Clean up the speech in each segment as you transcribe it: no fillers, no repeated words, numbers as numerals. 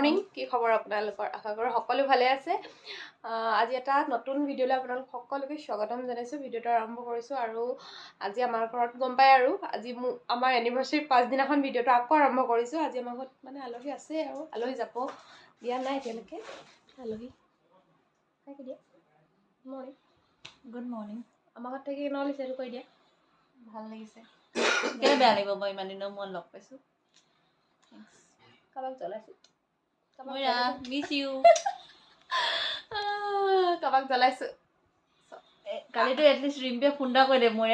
Morning কি খবৰ আপোনালোকৰ আশা কৰোঁ সকলো ভালে আছে আজি এটা নতুন ভিডিঅ'লৈ আপোনালোক সকলোকে স্বাগতম জনাইছোঁ ভিডিঅ'টো আৰম্ভ কৰিছোঁ আৰু আজি আমাৰ ঘৰত গম পায় আৰু আজি আমাৰ এনিভাৰ্চাৰী পাছদিনাখন ভিডিঅ'টো আকৌ আৰম্ভ কৰিছোঁ আজি আমাৰ ঘৰত মানে আলহী আছে আৰু আলহী যাব দিয়া নাই এতিয়ালৈকে আলহী কাকে দিয়া মৰ্নিং গুড মৰ্নিং আমাৰ ঘৰত থাকি নহ'লে সেইটো কৈ দিয়া ভাল লাগিছে কেলে বেয়া লাগিব মই ইমান দিনৰ মূৰত লগ পাইছোঁ কাবাক জ্বলাইছোঁ মিছ ইউ কাবাক জ্বলাইছোঁ কালিতো এটলিষ্ট ৰিম্পে ফোন এটা কৰিলে মই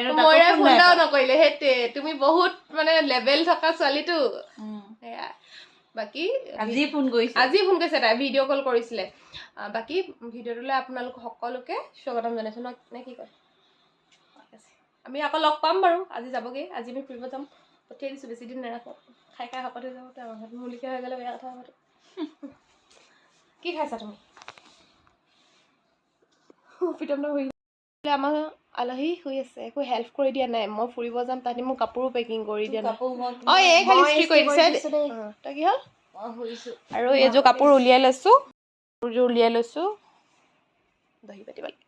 ফোনটাও নকৰিলে সেইটোৱে তুমি বহুত মানে লেভেল থকা ছোৱালীটো সেয়া বাকী আজি ফোন কৰিছে তাই ভিডিঅ' কল কৰিছিলে বাকী ভিডিঅ'টোলৈ আপোনালোক সকলোকে স্বাগতম জনাইছোঁ নে কি কয় আমি আকৌ লগ পাম বাৰু আজি যাবগৈ আজি আমি ফুৰিব যাম পঠিয়াই দিছোঁ বেছি দিন নাৰাখোঁ খাই খাই শকত হৈ যাব তো আমাৰ ঘৰত মুলিকা হৈ গ'লে বেয়া কথা হ'ব কি খাইছা তুমি পিতমটা শুই আমাৰ আলহী শুই আছে একো হেল্প কৰি দিয়া নাই মই ফুৰিব যাম তাহাঁতি মোক কাপোৰো পেকিং কৰি দিয়া নাই এই খালি ইস্ত্ৰি কৰি দিছে তই কি হ'ল আৰু এইযোৰ কাপোৰ উলিয়াই লৈছোঁ দহি পাতিব লাগে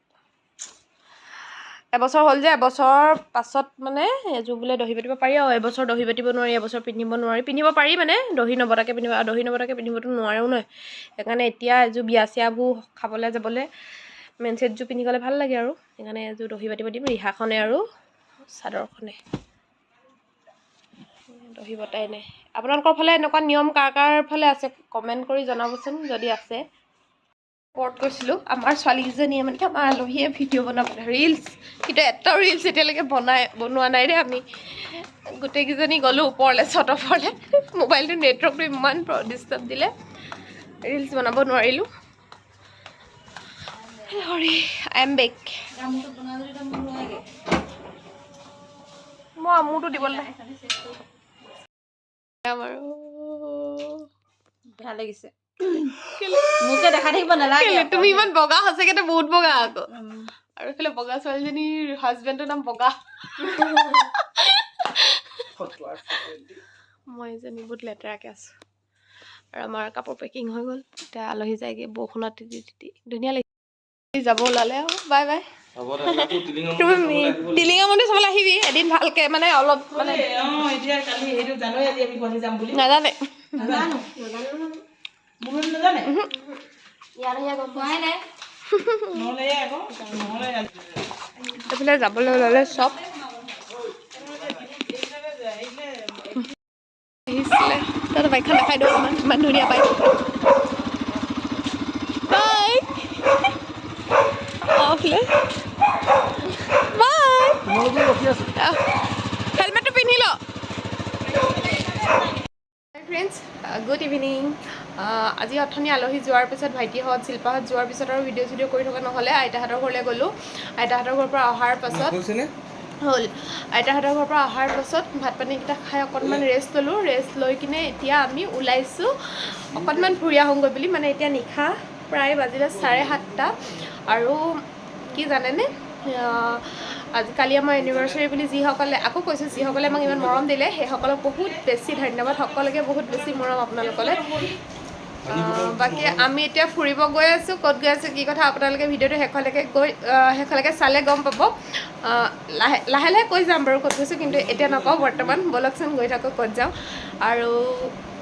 এবছৰ হ'ল যে এবছৰৰ পাছত মানে এযোৰ বোলে দহি পাতিব পাৰি আৰু এবছৰ দহি পাতিব নোৱাৰি এবছৰ পিন্ধিব পাৰি মানে দহি নবটাকৈ পিন্ধিব আৰু দহি নবটাকৈ পিন্ধিবতো নোৱাৰেও নহয় সেইকাৰণে এতিয়া এযোৰ বিয়া চিয়াবোৰ খাবলৈ যাবলৈ মেইন ছেটযোৰ পিন্ধি গ'লে ভাল লাগে আৰু সেইকাৰণে এযোৰ দহি পাতিব দিম ৰিহাখনে আৰু চাদৰখনে দহি বটাই নাই আপোনালোকৰ ফালে এনেকুৱা নিয়ম কাৰ ফালে আছে কমেণ্ট কৰি জনাবচোন যদি আছে পৰ্ট কৰিছিলোঁ আমাৰ ছোৱালীকেইজনীয়ে মানে আমাৰ আলহীয়ে ভিডিঅ' বনাবলৈ ৰিলচ কিন্তু এটাও ৰিলচ এতিয়ালৈকে বনোৱা নাই দেই আমি গোটেইকেইজনী গ'লোঁ ওপৰলৈ ওপৰলৈ মোবাইলটো নেটৱৰ্কটো ইমান ডিষ্টাৰ্ব দিলে ৰিলচ বনাব নোৱাৰিলোঁ হৰি আই এম বেক মই আমোৰটো দিবলৈ আৰু বেয়া লাগিছে মোকে দেখা থাকিব নালাগে তুমি ইমান বগা সঁচাকেতো বহুত বগা আকৌ আৰু এইফালে বগা ছোৱালীজনীৰ হাজবেণ্ডৰ নাম বগা মই এজনী বহুত লেতেৰাকৈ আছোঁ আৰু আমাৰ কাপোৰ পেকিং হৈ গ'ল এতিয়া আলহী যায়গৈ বৰষুণত তিতি ধুনীয়া লাগিছে যাব ওলালে আৰু বাই বাই তুমি টিলিঙা মন্দিৰ চাবলৈ আহিবি এদিন ভালকে মানে অলপ মানে নাজানে এইফালে যাবলৈ ওলালে চব আহিছিলে তই বাইকখন দেখাই দিওঁ ইমান ধুনীয়া বাইক হেলমেটটো পিন্ধি ল ফ্ৰেণ্ডছ গুড ইভিনিং আজি অথনি আলহী যোৱাৰ পিছত ভাইটিহঁত শিল্পাহঁত যোৱাৰ পিছত আৰু ভিডিঅ' চিডিঅ' কৰি থকা নহ'লে আইতাহঁতৰ ঘৰলৈ গ'লোঁ আইতাহঁতৰ ঘৰৰ পৰা অহাৰ পাছত হ'ল আইতাহঁতৰ ঘৰৰ পৰা অহাৰ পাছত ভাত পানীকেইটা খাই অকণমান ৰেষ্ট ল'লোঁ ৰেষ্ট লৈ কিনে এতিয়া আমি ওলাইছোঁ অকণমান ফুৰি আহোঁগৈ বুলি মানে এতিয়া নিশা প্ৰায় বাজিলে 7:30 আৰু কি জানেনে আজিকালি আমাৰ এনিভাৰ্চাৰী বুলি যিসকলে আকৌ কৈছোঁ যিসকলে আমাক ইমান মৰম দিলে সেইসকলক বহুত বেছি ধন্যবাদ সকলোকে বহুত বেছি মৰম আপোনালোকলৈ বাকী আমি এতিয়া ফুৰিব গৈ আছোঁ ক'ত গৈ আছোঁ কি কথা আপোনালোকে ভিডিঅ'টো শেষলৈকে চালে গম পাব লাহে লাহে কৈ যাম বাৰু ক'ত গৈছোঁ কিন্তু এতিয়া নকওঁ বৰ্তমান ব'লকচোন গৈ থাকোঁ ক'ত যাওঁ আৰু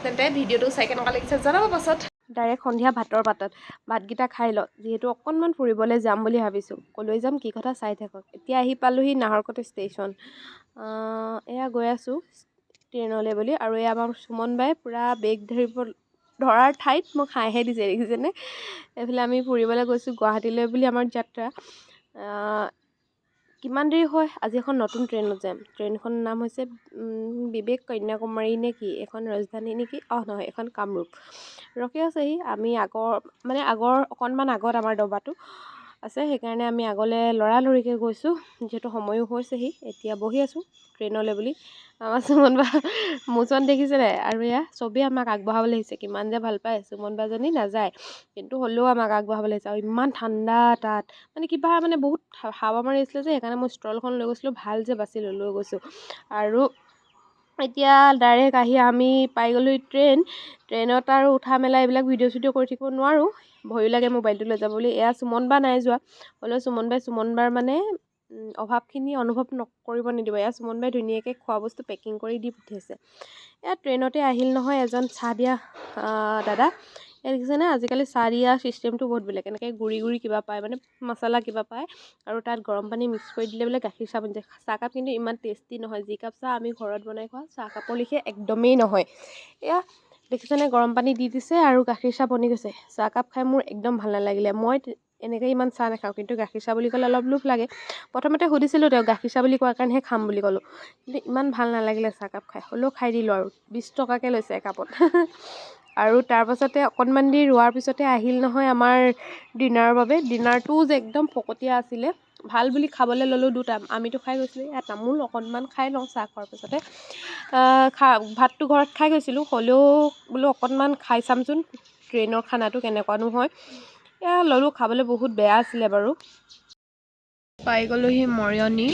তেন্তে ভিডিঅ'টো চাই কেনেকুৱা লাগিছে জনাব পাছত ডাইৰেক্ট সন্ধিয়া ভাতৰ পাতত ভাতকেইটা খাই লওঁ যিহেতু অকণমান ফুৰিবলৈ যাম বুলি ভাবিছোঁ ক'লৈ যাম কি কথা চাই থাকক এতিয়া আহি পালোঁহি নাহৰকটীয়া ষ্টেচন এয়া গৈ আছোঁ ট্ৰেইনলৈ বুলি আৰু এয়া আমাৰ সুমন বাই পূৰা বেগ ধৰাৰ ঠাইত মোক হাঁহে দিছে দেখিছেনে এইফালে আমি ফুৰিবলৈ গৈছোঁ গুৱাহাটীলৈ বুলি আমাৰ যাত্ৰা কিমান দেৰি হয় আজি এখন নতুন ট্ৰেইনত যাম ট্ৰেইনখনৰ নাম হৈছে বিবেক কন্যাকুমাৰী নে কি এখন ৰাজধানী নেকি নহয় এখন কামৰূপ ৰখি আছেহি আমি আগৰ অকণমান আগত আমাৰ ডবাটো আছে সেইকাৰণে আমি আগলৈ লৰালৰিকৈ গৈছোঁ যিহেতু সময়ো হৈছেহি এতিয়া বহি আছোঁ ট্ৰেইনলৈ বুলি আমাৰ সুমন বা মোচন দেখিছে নাই আৰু এয়া চবেই আমাক আগবঢ়াবলৈ আহিছে কিমান যে ভাল পায় সুমন বাজনী নাযায় কিন্তু হ'লেও আমাক আগবঢ়াবলৈ আহিছে আৰু ইমান ঠাণ্ডা তাত মানে কিবা মানে বহুত হাৱা মাৰি আছিলে যে সেইকাৰণে মই ষ্টলখন লৈ গৈছিলোঁ ভাল যে বাছি লৈ গৈছোঁ আৰু এতিয়া ডাইৰেক্ট আহি আমি পাই গ'লোঁ ট্ৰেইনত আৰু উঠা মেলা এইবিলাক ভিডিঅ' চিডিঅ' কৰি থাকিব নোৱাৰোঁ, ভয়ো লাগে মোবাইলটো লৈ যাব বুলি। এয়া সুমন বা নাই যোৱা, হ'লেও সুমন বাৰ মানে অভাৱখিনি অনুভৱ নকৰিব নিদিব। এয়া সুমন বাই ধুনীয়াকৈ খোৱা বস্তু পেকিং কৰি দি পঠিয়াইছে। এয়া ট্ৰেইনতে আহিল নহয় এজন চাহ দিয়া দাদা। ইয়াত দেখিছেনে আজিকালি চাহ দিয়া চিষ্টেমটো বহুত বেলেগ, এনেকৈ গুড়ি গুড়ি কিবা পায় মানে মছলা কিবা পায় আৰু তাত গৰম পানী মিক্স কৰি দিলে বোলে গাখীৰ চাহ বনি যায়। চাহকাপ কিন্তু ইমান টেষ্টি নহয়, যি কাপ চাহ আমি ঘৰত বনাই খোৱা চাহকাপৰ লিখীয়া একদমেই নহয়। এয়া দেখিছেনে গৰম পানী দি দিছে আৰু গাখীৰ চাহ বনি গৈছে। চাহকাপ খাই মোৰ একদম ভাল নালাগিলে। মই এনেকৈ ইমান চাহ নাখাওঁ, কিন্তু গাখীৰ চাহ বুলি ক'লে অলপ লোভ লাগে। প্ৰথমতে সুধিছিলোঁ তেওঁক, গাখীৰ চাহ বুলি কোৱাৰ কাৰণেহে খাম বুলি ক'লোঁ, কিন্তু ইমান ভাল নালাগিলে চাহকাপ খাই, হ'লেও খাই দিলোঁ আৰু 20 টকাকৈ লৈছে একাপত। আৰু তাৰপাছতে অকণমান দেৰি ৰোৱাৰ পিছতে আহিল নহয় আমাৰ ডিনাৰৰ বাবে। ডিনাৰটোও যে একদম ফকতীয়া আছিলে, ভাল বুলি খাবলৈ ল'লোঁ দুটা। আমিতো খাই গৈছিলোঁ, ইয়াত তামোল অকণমান খাই লওঁ চাহ খোৱাৰ পিছতে। ভাতটো ঘৰত খাই গৈছিলোঁ, হ'লেও বোলো অকণমান খাই চামচোন ট্ৰেইনৰ খানাটো কেনেকুৱানো হয়। এয়া ল'লোঁ, খাবলৈ বহুত বেয়া আছিলে বাৰু। পাই গ'লোহি মৰিয়নি।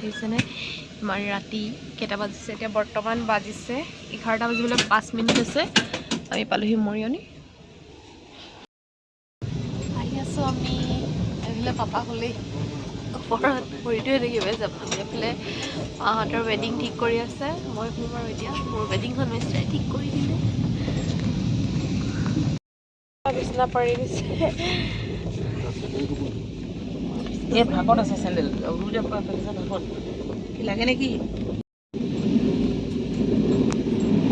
দেখিছেনে ইমান ৰাতি কেইটা বাজিছে, এতিয়া বৰ্তমান বাজিছে 11টা বাজিবলৈ 5 মিনিট আছে। আমি পালোহি মৰিয়নি। আহি আছোঁ আমি এইফালে। পাপা হ'লেই ওপৰত ভৰিটোৱে দেখিবে যাব। এইফালে মাহঁতৰ ৱেডিং ঠিক কৰি আছে, মই শুম আৰু এতিয়া। মোৰ ৱেডিংখন মিষ্টাৰে ঠিক কৰি দিলে। বিচনা পাৰি দিছে। এই ভাগত আছে চেণ্ডেল ভাগত কি লাগে নেকি?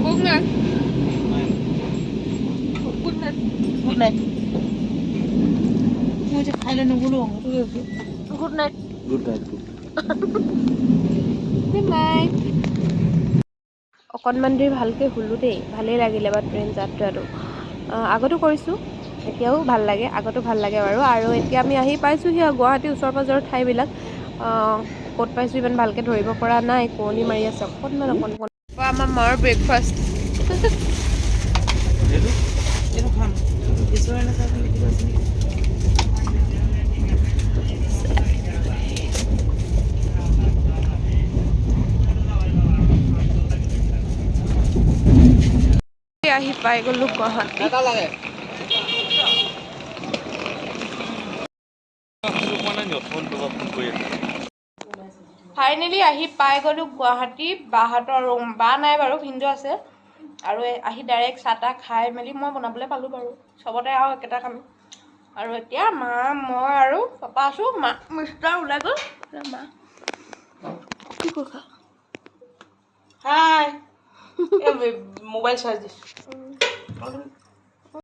Good night. Good night. Good night. মই যে খাই লৈ নগ'লো। Good night. Good night. Good night. অকণমান দেৰি ভালকৈ শুলোঁ দেই, ভালেই লাগিলে বাৰু ট্ৰেইন যাত্ৰাটো। আগতো কৰিছোঁ, এতিয়াও ভাল লাগে, আগতো ভাল লাগে বাৰু। আৰু এতিয়া আমি আহি পাইছোঁহি আৰু গুৱাহাটীৰ ওচৰ পাঁজৰৰ ঠাইবিলাক। ক'ত পাইছোঁ ইমান ভালকৈ ধৰিব পৰা নাই, কুঁৱলী মাৰি আছে অকণমান। আমাৰ মাৰ ব্ৰেকফাষ্ট। এইটো খাম। বিচৰা নাযায় কিবা আছে নেকি? আহি পাই গ'লোঁ গুৱাহাটী। ফাইনেলি আহি পাই গ'লোঁ গুৱাহাটী। বাহঁতৰ ৰুম, বা নাই বাৰু, ভিনদেউ আছে। আৰু আহি ডাইৰেক্ট চাহ তাহ খাই মেলি মই বনাবলৈ পালোঁ বাৰু, চবতে আৰু একেটা কাম। আৰু এতিয়া মা, মই আৰু পাপা আছোঁ। মা মিষ্টাৰ ওলাই গ'ল। মা কি কৈছা? হাই, মোবাইল চাৰ্জ দিছোঁ।